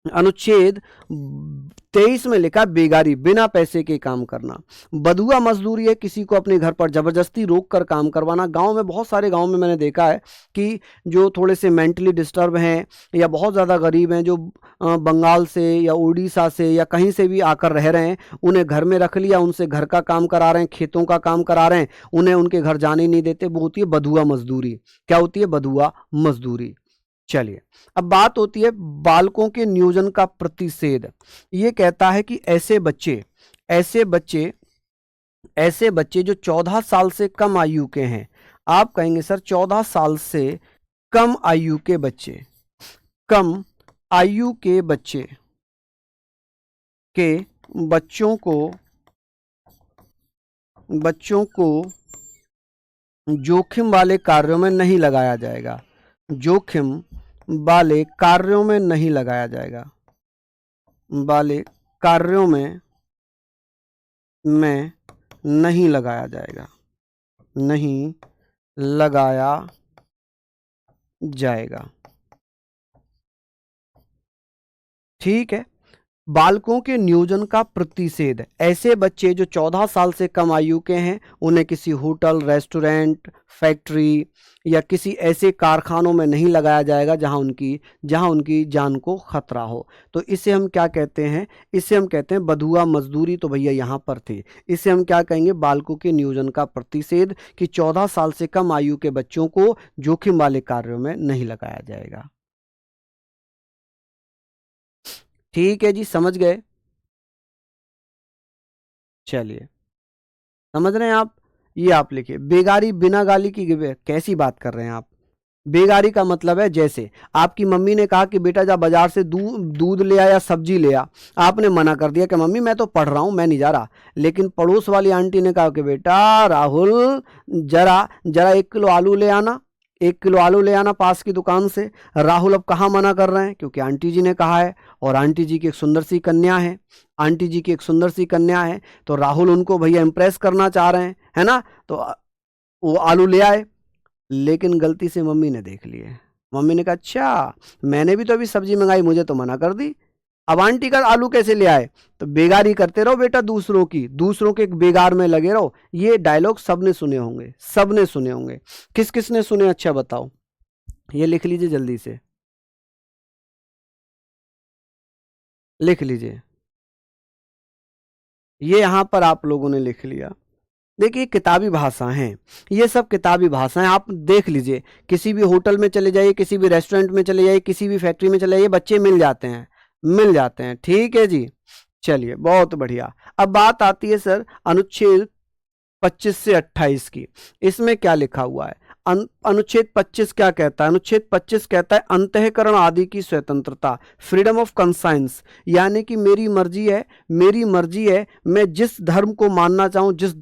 अनुच्छेद 23 में लिखा बेगारी, बिना पैसे के काम करना। बधुआ मजदूरी है किसी को अपने घर पर जबरदस्ती रोक कर काम करवाना। गांव में, बहुत सारे गांव में मैंने देखा है कि जो थोड़े से मेंटली डिस्टर्ब हैं या बहुत ज़्यादा गरीब हैं, जो बंगाल से या उड़ीसा से या कहीं से भी आकर रह रहे हैं, उन्हें घर में रख लिया, उनसे घर का काम करा रहे हैं, खेतों का काम करा रहे हैं, उन्हें उनके घर जाने नहीं देते। वो होती है बधुआ मजदूरी। क्या होती है? बधुआ मजदूरी। चलिए, अब बात होती है बालकों के नियोजन का प्रतिषेध। ये कहता है कि ऐसे बच्चे ऐसे बच्चे जो 14 साल से कम आयु के हैं। आप कहेंगे सर 14 साल से कम आयु के बच्चे, कम आयु के बच्चे के बच्चों को जोखिम वाले कार्यों में नहीं लगाया जाएगा। जोखिम वाले कार्यों में नहीं लगाया जाएगा, वाले कार्यों में नहीं लगाया जाएगा, नहीं लगाया जाएगा, ठीक है। बालकों के नियोजन का प्रतिषेध, ऐसे बच्चे जो 14 साल से कम आयु के हैं, उन्हें किसी होटल, रेस्टोरेंट, फैक्ट्री या किसी ऐसे कारखानों में नहीं लगाया जाएगा जहां उनकी जान को खतरा हो। तो इसे हम क्या कहते हैं? इसे हम कहते हैं बधुआ मजदूरी। तो भैया यहां पर थे, इसे हम क्या कहेंगे? बालकों के नियोजन का प्रतिषेध, कि 14 साल से कम आयु के बच्चों को जोखिम वाले कार्यों में नहीं लगाया जाएगा। ठीक है जी, समझ गए? चलिए, समझ रहे हैं आप? ये आप लिखिए, बेगारी बिना गाली की कैसी बात कर रहे हैं आप? बेगारी का मतलब है, जैसे आपकी मम्मी ने कहा कि बेटा जा बाजार से दूध ले आ या सब्जी ले आ। आपने मना कर दिया कि मम्मी मैं तो पढ़ रहा हूं, मैं नहीं जा रहा। लेकिन पड़ोस वाली आंटी ने कहा कि बेटा राहुल, जरा जरा 1 किलो आलू ले आना, 1 किलो आलू ले आना पास की दुकान से। राहुल अब कहाँ मना कर रहे हैं? क्योंकि आंटी जी ने कहा है, और आंटी जी की एक सुंदर सी कन्या है, आंटी जी की एक सुंदर सी कन्या है। तो राहुल उनको भैया इंप्रेस करना चाह रहे हैं, है ना? तो वो आलू ले आए, लेकिन गलती से मम्मी ने देख लिए। मम्मी ने कहा अच्छा, मैंने भी तो अभी सब्जी मंगाई, मुझे तो मना कर दी, अब आंटी का आलू कैसे ले आए? तो बेगारी करते रहो बेटा दूसरों की, दूसरों के बेगार में लगे रहो। ये डायलॉग सबने सुने होंगे, सबने सुने होंगे। किस किस ने सुने? अच्छा बताओ, ये लिख लीजिए जल्दी से, लिख लीजिए। ये यहां पर आप लोगों ने लिख लिया। देखिए किताबी भाषा हैं, ये सब किताबी भाषाएं। आप देख लीजिए, किसी भी होटल में चले जाइए, किसी भी रेस्टोरेंट में चले जाइए, किसी भी फैक्ट्री में चले जाइए, बच्चे मिल जाते हैं, मिल जाते हैं। ठीक है जी, चलिए बहुत बढ़िया। अब बात आती है सर अनुच्छेद 25 से 28 की। इसमें क्या लिखा हुआ है? अनुच्छेद 25 क्या कहता है? अनुच्छेद 25 कहता है अंतःकरण आदि की स्वतंत्रता, फ्रीडम ऑफ कंसाइंस, यानी कि मेरी मर्जी है, मेरी मर्जी है, मैं जिस धर्म को मानना चाहूं, जिस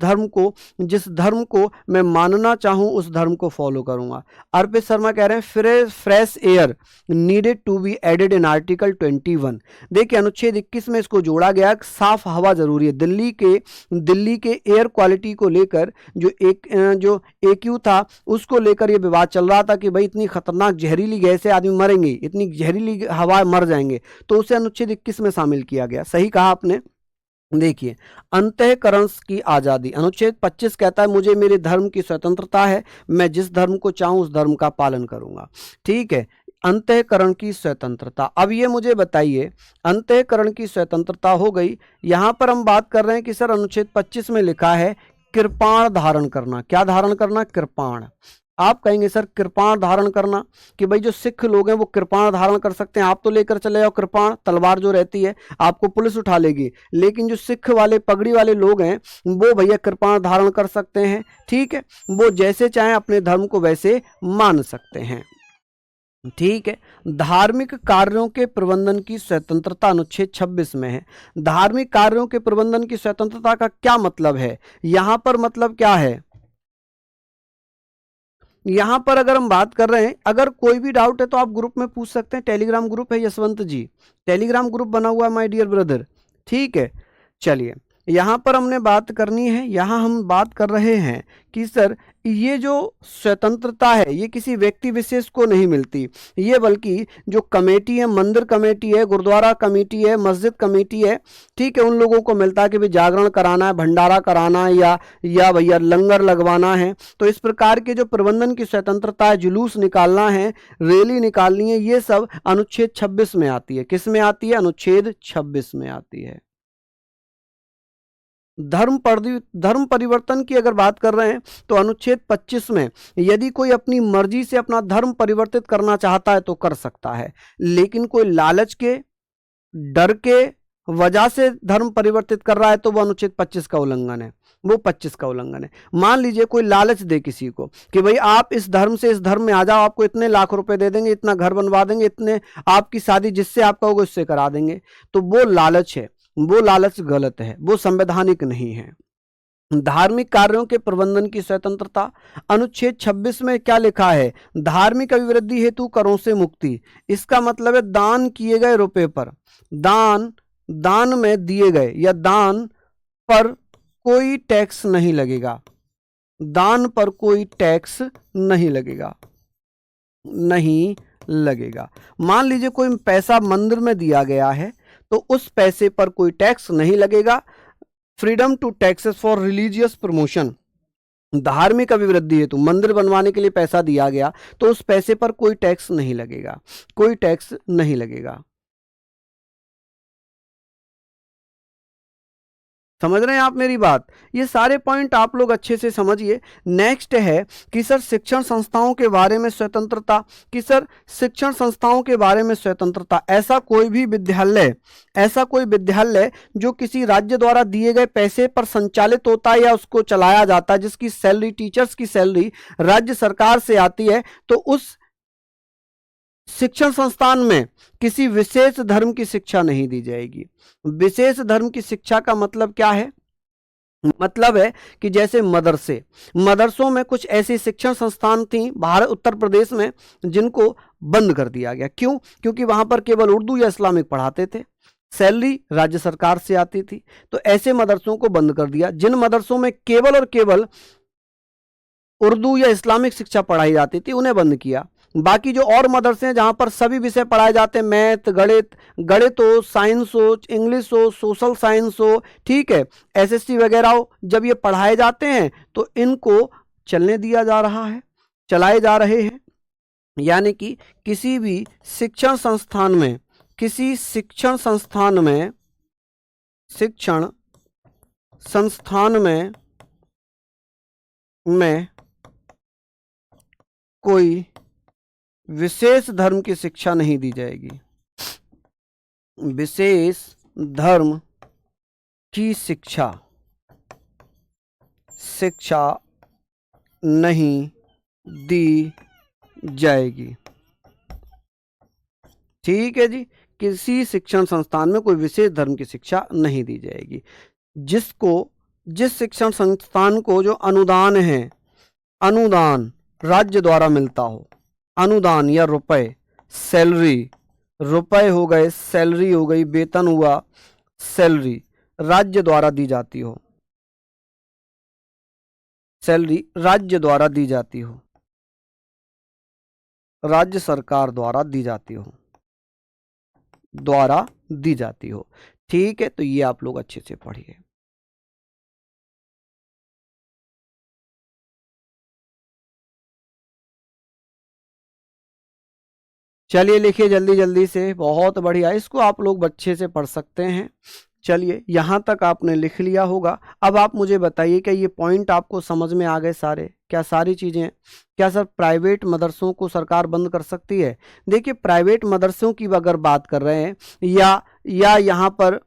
धर्म को मैं मानना चाहूं उस धर्म को फॉलो करूंगा। अर्पित शर्मा कह रहे हैं fresh air needed to be added in article 21। देखिए अनुच्छेद 21 में इसको जोड़ा गया, साफ हवा जरूरी है। दिल्ली के एयर क्वालिटी को लेकर जो AQ था उसको लेकर ये विवाद चल रहा था कि भाई इतनी खतरनाक जहरीली गैस है, आदमी मरेंगे, इतनी जहरीली हवा, मर जाएंगे, तो उसे अनुच्छेद 21 में शामिल किया गया। सही कहा आपने। देखिए अंतःकरण की आजादी, अनुच्छेद 25 कहता है मुझे मेरे धर्म की स्वतंत्रता है, मैं जिस धर्म को चाहूं उस धर्म का पालन करूंगा। ठीक है, अंतःकरण की स्वतंत्रता। अब ये मुझे बताइए, अंतःकरण की स्वतंत्रता हो गई, यहां पर हम बात कर रहे हैं कि सर अनुच्छेद 25 में लिखा है कृपाण धारण करना। क्या धारण करना? कृपाण। आप कहेंगे सर कृपाण धारण करना, कि भाई जो सिख लोग हैं वो कृपाण धारण कर सकते हैं, आप तो लेकर चले जाओ कृपाण, तलवार जो रहती है, आपको पुलिस उठा लेगी, लेकिन जो सिख वाले पगड़ी वाले लोग हैं वो भैया कृपाण धारण कर सकते हैं। ठीक है, वो जैसे चाहें अपने धर्म को वैसे मान सकते हैं। ठीक है, धार्मिक कार्यों के प्रबंधन की स्वतंत्रता अनुच्छेद 26 में है। धार्मिक कार्यों के प्रबंधन की स्वतंत्रता का क्या मतलब है? यहां पर मतलब क्या है? यहां पर अगर हम बात कर रहे हैं, अगर कोई भी डाउट है तो आप ग्रुप में पूछ सकते हैं। टेलीग्राम ग्रुप है यशवंत जी, टेलीग्राम ग्रुप बना हुआ है माय डियर ब्रदर। ठीक है, चलिए यहाँ पर हमने बात करनी है, यहाँ हम बात कर रहे हैं कि सर ये जो स्वतंत्रता है ये किसी व्यक्ति विशेष को नहीं मिलती, ये बल्कि जो कमेटी है, मंदिर कमेटी है, गुरुद्वारा कमेटी है, मस्जिद कमेटी है, ठीक है, उन लोगों को मिलता है कि भाई जागरण कराना है, भंडारा कराना है, या भैया लंगर लगवाना है। तो इस प्रकार के जो प्रबंधन की स्वतंत्रता है, जुलूस निकालना है, रैली निकालनी है, ये सब अनुच्छेद 26 में आती है। किस में आती है? अनुच्छेद 26 में आती है। धर्म परिवर्तन की अगर बात कर रहे हैं तो अनुच्छेद 25 में यदि कोई अपनी मर्जी से अपना धर्म परिवर्तित करना चाहता है तो कर सकता है, लेकिन कोई लालच के, डर के वजह से धर्म परिवर्तित कर रहा है तो वो अनुच्छेद 25 का उल्लंघन है, वो 25 का उल्लंघन है। मान लीजिए कोई लालच दे किसी को कि भाई आप इस धर्म से इस धर्म में आ जाओ, आपको इतने लाख रुपए दे देंगे, इतना घर बनवा देंगे, इतने आपकी शादी जिससे आप कहोगे उससे करा देंगे, तो वो लालच है, वो लालच गलत है, वो संवैधानिक नहीं है। धार्मिक कार्यों के प्रबंधन की स्वतंत्रता, अनुच्छेद 26 में क्या लिखा है? धार्मिक अभिवृद्धि हेतु करों से मुक्ति। इसका मतलब है दान किए गए रुपए पर, दान में दिए गए या दान पर कोई टैक्स नहीं लगेगा, दान पर कोई टैक्स नहीं लगेगा, नहीं लगेगा। मान लीजिए कोई पैसा मंदिर में दिया गया है तो उस पैसे पर कोई टैक्स नहीं लगेगा। Freedom to taxes for religious promotion, धार्मिक अभिवृद्धि हेतु मंदिर बनवाने के लिए पैसा दिया गया तो उस पैसे पर कोई टैक्स नहीं लगेगा, कोई टैक्स नहीं लगेगा। समझ रहे हैं आप मेरी बात? ये सारे पॉइंट आप लोग अच्छे से समझिए। नेक्स्ट है कि सर शिक्षण संस्थाओं के बारे में स्वतंत्रता, कि सर शिक्षण संस्थाओं के बारे में स्वतंत्रता, ऐसा कोई विद्यालय जो किसी राज्य द्वारा दिए गए पैसे पर संचालित होता है या उसको चलाया जाता है, जिसकी सैलरी, टीचर्स की सैलरी राज्य सरकार से आती है, तो उस शिक्षण संस्थान में किसी विशेष धर्म की शिक्षा नहीं दी जाएगी। विशेष धर्म की शिक्षा का मतलब क्या है? मतलब है कि जैसे मदरसों में कुछ ऐसी शिक्षण संस्थान थी भारत उत्तर प्रदेश में जिनको बंद कर दिया गया। क्यों? क्योंकि वहां पर केवल उर्दू या इस्लामिक पढ़ाते थे, सैलरी राज्य सरकार से आती थी, तो ऐसे मदरसों को बंद कर दिया। जिन मदरसों में केवल और केवल उर्दू या इस्लामिक शिक्षा पढ़ाई जाती थी उन्हें बंद किया। बाकी जो और मदरसे हैं जहाँ पर सभी विषय पढ़ाए जाते हैं, मैथ, गणित हो, साइंस हो, इंग्लिश हो, सोशल साइंस हो, ठीक है, एसएसटी वगैरह हो, जब ये पढ़ाए जाते हैं तो इनको चलने दिया जा रहा है, चलाए जा रहे हैं। यानी कि किसी भी शिक्षण संस्थान में में कोई विशेष धर्म की शिक्षा नहीं दी जाएगी। विशेष धर्म की शिक्षा नहीं दी जाएगी। ठीक है जी, किसी शिक्षण संस्थान में कोई विशेष धर्म की शिक्षा नहीं दी जाएगी। जिस शिक्षण संस्थान को जो अनुदान है, अनुदान राज्य द्वारा मिलता हो, अनुदान या रुपए, सैलरी, रुपए हो गए, सैलरी हो गई, वेतन हुआ, सैलरी राज्य द्वारा दी जाती हो, सैलरी राज्य द्वारा दी जाती हो, राज्य सरकार द्वारा दी जाती हो, ठीक है। तो ये आप लोग अच्छे से पढ़िए। चलिए लिखिए जल्दी जल्दी से, बहुत बढ़िया, इसको आप लोग अच्छे से पढ़ सकते हैं। चलिए यहाँ तक आपने लिख लिया होगा। अब आप मुझे बताइए कि ये पॉइंट आपको समझ में आ गए सारे? क्या सारी चीज़ें? क्या सर प्राइवेट मदरसों को सरकार बंद कर सकती है? देखिए प्राइवेट मदरसों की अगर बात कर रहे हैं या यहाँ पर,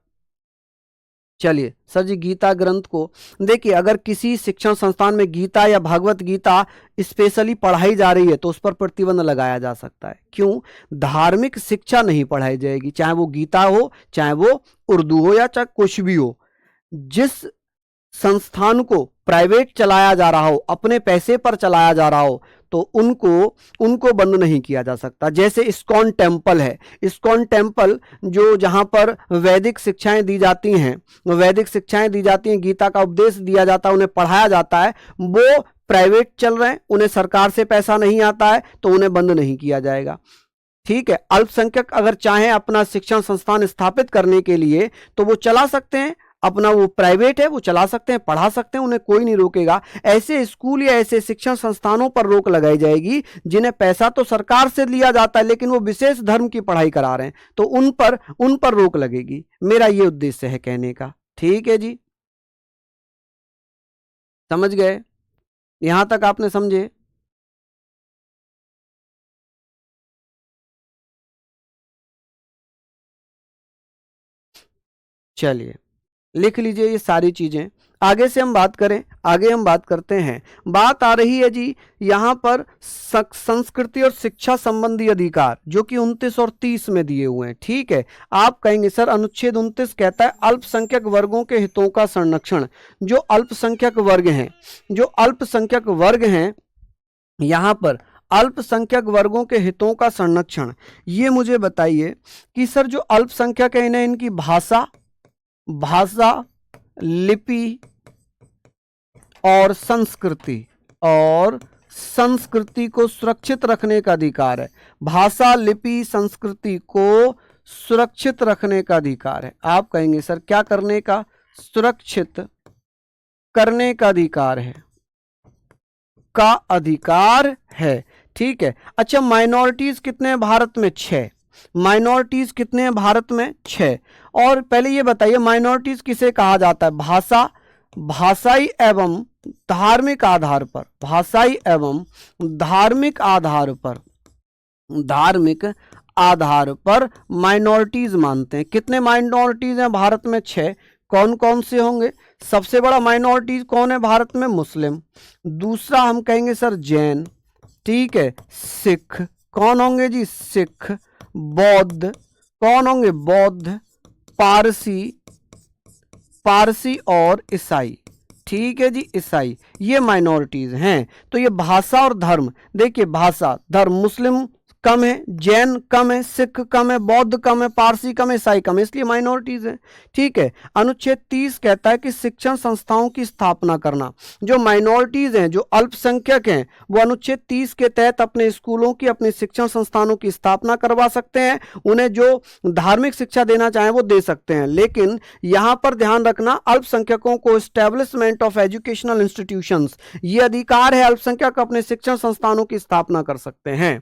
चलिए सर जी गीता ग्रंथ को देखिए, अगर किसी शिक्षण संस्थान में गीता या भागवत गीता स्पेशली पढ़ाई जा रही है तो उस पर प्रतिबंध लगाया जा सकता है। क्यों? धार्मिक शिक्षा नहीं पढ़ाई जाएगी, चाहे वो गीता हो, चाहे वो उर्दू हो, या चाहे कुछ भी हो। जिस संस्थान को प्राइवेट चलाया जा रहा हो, अपने पैसे पर चलाया जा रहा हो, तो उनको बंद नहीं किया जा सकता। जैसे इस्कॉन टेम्पल है, इस्कॉन टेम्पल जो जहां पर वैदिक शिक्षाएं दी जाती हैं, गीता का उपदेश दिया जाता है, उन्हें पढ़ाया जाता है, वो प्राइवेट चल रहे हैं, उन्हें सरकार से पैसा नहीं आता है, तो उन्हें बंद नहीं किया जाएगा। ठीक है, अल्पसंख्यक अगर चाहें अपना शिक्षण संस्थान स्थापित करने के लिए तो वो चला सकते हैं, अपना वो प्राइवेट है वो चला सकते हैं, पढ़ा सकते हैं, उन्हें कोई नहीं रोकेगा। ऐसे स्कूल या ऐसे शिक्षण संस्थानों पर रोक लगाई जाएगी जिन्हें पैसा तो सरकार से लिया जाता है लेकिन वो विशेष धर्म की पढ़ाई करा रहे हैं, तो उन पर रोक लगेगी। मेरा ये उद्देश्य है कहने का। ठीक है जी, समझ गए? यहां तक आपने समझे? चलिए लिख लीजिए ये सारी चीजें। आगे से हम बात करें, आगे हम बात करते हैं। बात आ रही है जी यहां पर संस्कृति और शिक्षा संबंधी अधिकार जो कि 29 और 30 में दिए हुए हैं। ठीक है, आप कहेंगे सर अनुच्छेद 29 कहता है अल्पसंख्यक वर्गों के हितों का संरक्षण। जो अल्पसंख्यक वर्ग हैं यहां पर अल्पसंख्यक वर्गों के हितों का संरक्षण, ये मुझे बताइए कि सर जो अल्पसंख्यक है इन्हें इनकी भाषा, लिपि और संस्कृति को सुरक्षित रखने का अधिकार है। भाषा, लिपि, संस्कृति को सुरक्षित रखने का अधिकार है। आप कहेंगे सर क्या करने का? सुरक्षित करने का अधिकार है। ठीक है, अच्छा माइनॉरिटीज कितने हैं भारत में? 6 माइनॉरिटीज कितने हैं भारत में? 6। और पहले ये बताइए माइनॉरिटीज किसे कहा जाता है? भाषाई एवं धार्मिक आधार पर माइनॉरिटीज मानते हैं। कितने माइनॉरिटीज हैं भारत में? 6। कौन कौन से होंगे? सबसे बड़ा माइनॉरिटीज कौन है भारत में? मुस्लिम। दूसरा हम कहेंगे सर जैन। ठीक है, सिख। कौन होंगे जी? सिख। बौद्ध। कौन होंगे? बौद्ध। पारसी और ईसाई। ठीक है जी, ईसाई, ये माइनॉरिटीज हैं। तो ये भाषा और धर्म, देखिए भाषा धर्म मुस्लिम कम है, जैन कम है, सिख कम है, बौद्ध कम है, पारसी कम है, ईसाई कम है, इसलिए माइनॉरिटीज है। ठीक है, अनुच्छेद 30 कहता है कि शिक्षण संस्थाओं की स्थापना करना। जो माइनॉरिटीज हैं, जो अल्पसंख्यक हैं, वो अनुच्छेद 30 के तहत अपने स्कूलों की, अपने शिक्षण संस्थानों की स्थापना करवा सकते हैं। उन्हें जो धार्मिक शिक्षा देना चाहें वो दे सकते हैं, लेकिन यहां पर ध्यान रखना अल्पसंख्यकों को एस्टेब्लिशमेंट ऑफ एजुकेशनल इंस्टीट्यूशंस, ये अधिकार है, अल्पसंख्यक अपने शिक्षण संस्थानों की स्थापना कर सकते हैं।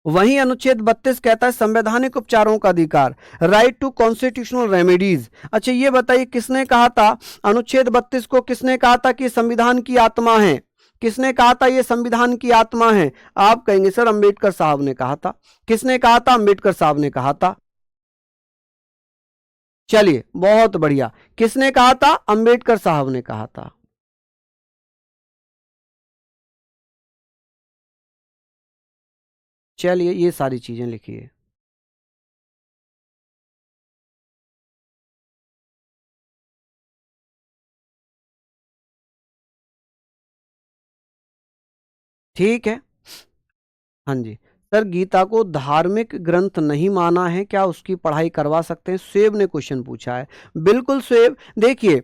वहीं अनुच्छेद 32 कहता है संवैधानिक उपचारों का अधिकार, राइट टू कॉन्स्टिट्यूशनल रेमेडीज। अच्छा ये बताइए किसने कहा था अनुच्छेद 32 को, किसने कहा था कि संविधान की आत्मा है, किसने कहा था ये संविधान की आत्मा है? आप कहेंगे सर अंबेडकर साहब ने कहा था। किसने कहा था? अंबेडकर साहब ने कहा था। चलिए बहुत बढ़िया, किसने कहा था? अंबेडकर साहब ने कहा था। चलिए ये सारी चीजें लिखिए। ठीक है, हाँ जी। सर गीता को धार्मिक ग्रंथ नहीं माना है, क्या उसकी पढ़ाई करवा सकते हैं? स्वेब ने क्वेश्चन पूछा है। बिल्कुल स्वेब, देखिए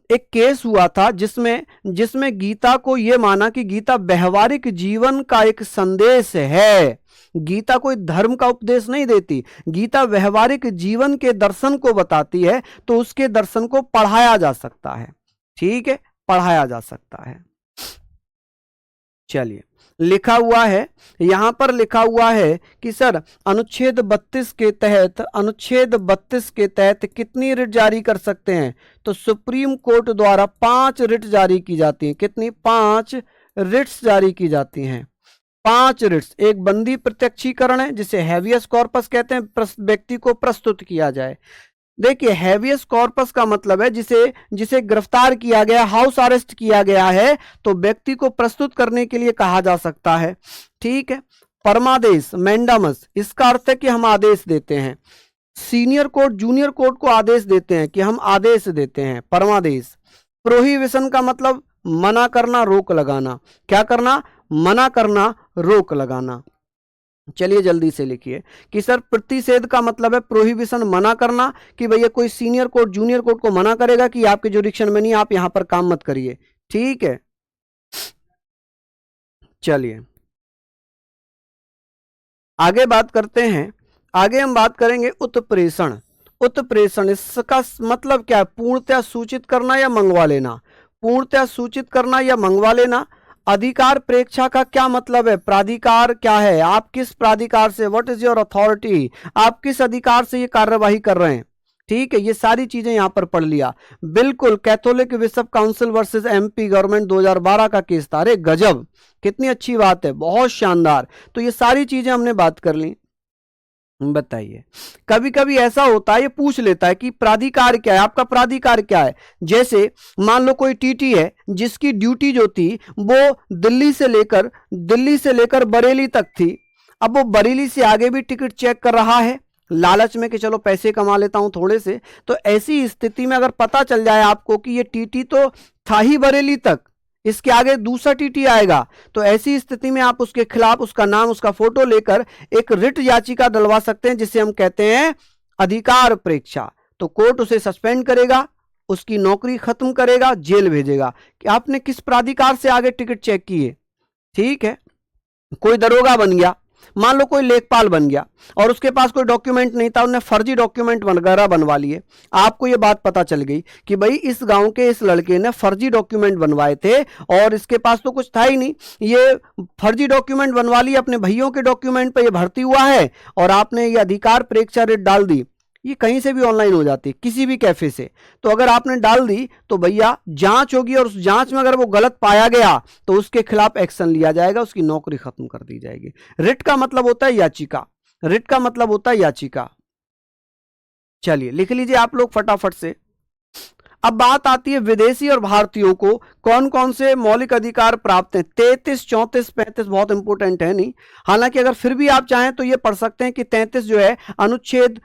एक केस हुआ था जिसमें जिसमें गीता को यह माना कि गीता व्यवहारिक जीवन का एक संदेश है। गीता कोई धर्म का उपदेश नहीं देती, गीता व्यवहारिक जीवन के दर्शन को बताती है, तो उसके दर्शन को पढ़ाया जा सकता है। ठीक है, पढ़ाया जा सकता है। चलिए लिखा हुआ है, यहां पर लिखा हुआ है कि सर अनुच्छेद 32 के तहत, अनुच्छेद 32 के तहत कितनी रिट जारी कर सकते हैं? तो सुप्रीम कोर्ट द्वारा 5 रिट जारी की जाती हैं। कितनी? 5 रिट्स जारी की जाती हैं। 5 रिट्स। एक बंदी प्रत्यक्षीकरण है जिसे हैवियस कॉर्पस कहते हैं, व्यक्ति को प्रस्तुत किया जाए। देखिए हैवियस कॉर्पस का मतलब है जिसे जिसे गिरफ्तार किया गया, हाउस अरेस्ट किया गया है, तो व्यक्ति को प्रस्तुत करने के लिए कहा जा सकता है। ठीक है। परमादेश, मैंडामस, इसका अर्थ है कि हम आदेश देते हैं। सीनियर कोर्ट जूनियर कोर्ट को आदेश देते हैं कि हम आदेश देते हैं, परमादेश। प्रोहिबिशन का मतलब मना करना, रोक लगाना। क्या करना? मना करना, रोक लगाना। चलिए जल्दी से लिखिए कि सर प्रतिषेध का मतलब है प्रोहिबिशन, मना करना, कि भैया कोई सीनियर कोर्ट जूनियर कोर्ट को मना करेगा कि आपके जुरिडिक्शन में नहीं, आप यहां पर काम मत करिए। ठीक है, चलिए आगे बात करते हैं। आगे हम बात करेंगे उत्प्रेषण। उत्प्रेषण इसका मतलब क्या है? पूर्णतया सूचित करना या मंगवा लेना। पूर्णतया सूचित करना या मंगवा लेना। अधिकार प्रेक्षा का क्या मतलब है? प्राधिकार क्या है? आप किस प्राधिकार से, व्हाट इज योर अथॉरिटी, आप किस अधिकार से ये कार्यवाही कर रहे हैं। ठीक है, ये सारी चीजें यहां पर पढ़ लिया। बिल्कुल Catholic bishop council versus MP government 2012 का केस था। अरे गजब, कितनी अच्छी बात है, बहुत शानदार। तो ये सारी चीजें हमने बात कर ली। बताइए, कभी कभी ऐसा होता है, ये पूछ लेता है कि प्राधिकार क्या है, आपका प्राधिकार क्या है। जैसे मान लो कोई टीटी है जिसकी ड्यूटी जो थी वो दिल्ली से लेकर बरेली तक थी। अब वो बरेली से आगे भी टिकट चेक कर रहा है लालच में कि चलो पैसे कमा लेता हूं थोड़े से। तो ऐसी स्थिति में अगर पता चल जाए आपको कि ये टीटी तो था ही बरेली तक, इसके आगे दूसरा टीटी आएगा, तो ऐसी स्थिति में आप उसके खिलाफ उसका नाम, उसका फोटो लेकर एक रिट याचिका डलवा सकते हैं, जिसे हम कहते हैं अधिकार प्रेक्षा। तो कोर्ट उसे सस्पेंड करेगा, उसकी नौकरी खत्म करेगा, जेल भेजेगा कि आपने किस प्राधिकार से आगे टिकट चेक की है। ठीक है, कोई दरोगा बन गया, मान लो कोई लेखपाल बन गया और उसके पास कोई डॉक्यूमेंट नहीं था, उन्हें फर्जी डॉक्यूमेंट वगैरह बनवा लिए। आपको ये बात पता चल गई कि भाई इस गांव के इस लड़के ने फर्जी डॉक्यूमेंट बनवाए थे और इसके पास तो कुछ था ही नहीं, ये फर्जी डॉक्यूमेंट बनवा लिए, अपने भाइयों के डॉक्यूमेंट पे ये भर्ती हुआ है और आपने ये अधिकार प्रेक्षा रेट डाल दी। ये कहीं से भी ऑनलाइन हो जाती है, किसी भी कैफे से। तो अगर आपने डाल दी तो भैया जांच होगी और उस जांच में अगर वो गलत पाया गया तो उसके खिलाफ एक्शन लिया जाएगा, उसकी नौकरी खत्म कर दी जाएगी। रिट का मतलब होता है याचिका, रिट का मतलब होता है याचिका। चलिए लिख लीजिए आप लोग फटाफट से। अब बात आती है विदेशी और भारतीयों को कौन कौन से मौलिक अधिकार प्राप्त हैं। 33, 34, 35 बहुत इंपॉर्टेंट है नहीं, हालांकि अगर फिर भी आप चाहें तो ये पढ़ सकते हैं कि 33 जो है अनुच्छेद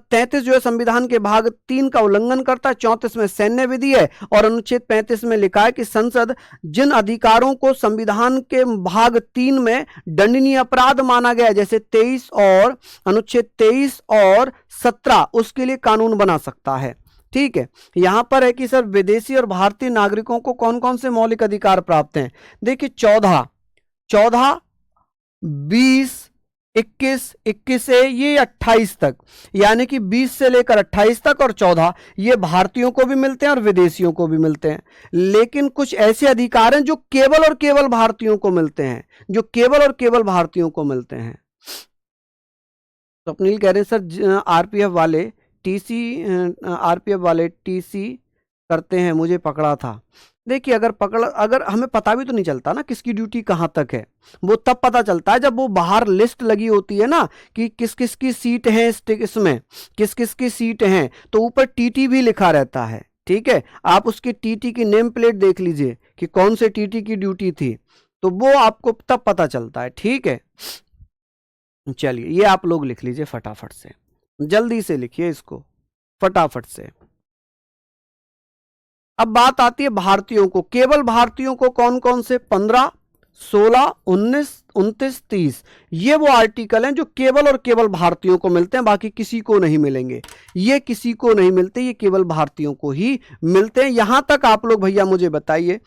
33 जो है संविधान के भाग 3 का उल्लंघन करता है, 34 में सैन्य विधि है और अनुच्छेद 35 में लिखा है कि संसद जिन अधिकारों को संविधान के भाग 3 में दंडनीय अपराध माना गया है, जैसे 23 और अनुच्छेद 23 और 17, उसके लिए कानून बना सकता है। ठीक है, यहां पर है कि सर विदेशी और भारतीय नागरिकों को कौन कौन से मौलिक अधिकार प्राप्त हैं। देखिए 14, 20, 21 से ये 28 तक, यानी कि 20 से लेकर 28 तक और 14 ये भारतीयों को भी मिलते हैं और विदेशियों को भी मिलते हैं। लेकिन कुछ ऐसे अधिकार हैं जो केवल और केवल भारतीयों को मिलते हैं, जो केवल और केवल भारतीयों को मिलते हैं। स्वप्निल कह रहे हैं सर आरपीएफ वाले टीसी आरपीएफ वाले टीसी करते हैं, मुझे पकड़ा था। देखिए अगर हमें पता भी तो नहीं चलता ना किसकी ड्यूटी कहाँ तक है, वो तब पता चलता है जब वो बाहर लिस्ट लगी होती है ना कि किस किस की सीट है इसमें, किस किस की सीट हैं, तो ऊपर टीटी भी लिखा रहता है। ठीक है, आप उसकी टीटी की नेम प्लेट देख लीजिए कि कौन से टीटी की ड्यूटी थी, तो वो आपको तब पता चलता है। ठीक है, चलिए ये आप लोग लिख लीजिए फटाफट से, जल्दी से लिखिए इसको फटाफट से। अब बात आती है भारतीयों को, केवल भारतीयों को कौन कौन से 15, 16, 19, 29, 30, ये वो आर्टिकल हैं जो केवल और केवल भारतीयों को मिलते हैं, बाकी किसी को नहीं मिलेंगे। ये किसी को नहीं मिलते, ये केवल भारतीयों को ही मिलते हैं। यहां तक आप लोग भैया मुझे बताइए,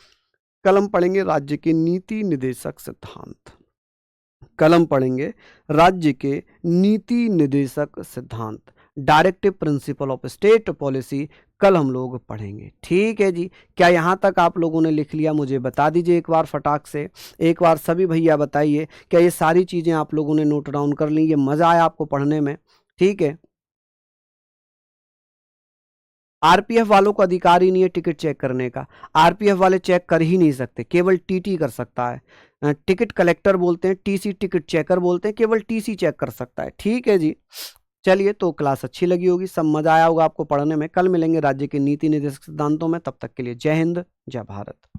कलम पढ़ेंगे राज्य के नीति निदेशक सिद्धांत, कलम पढ़ेंगे राज्य के नीति निदेशक सिद्धांत, directive principle of state policy, कल हम लोग पढ़ेंगे। ठीक है जी, क्या यहाँ तक आप लोगों ने लिख लिया? मुझे बता दीजिए एक बार फटाक से, एक बार सभी भैया बताइए, क्या ये सारी चीज़ें आप लोगों ने नोट डाउन कर ली? ये मज़ा आया आपको पढ़ने में? ठीक है, आरपीएफ वालों को अधिकार ही नहीं है टिकट चेक करने का, आरपीएफ वाले चेक कर ही नहीं सकते, केवल टीटी कर सकता है। टिकट कलेक्टर बोलते हैं, टीसी टिकट चेकर बोलते हैं, केवल टीसी चेक कर सकता है। ठीक है जी, चलिए तो क्लास अच्छी लगी होगी, सब मजा आया होगा आपको पढ़ने में। कल मिलेंगे राज्य के नीति निर्देशक सिद्धांतों में, तब तक के लिए जय हिंद, जय भारत।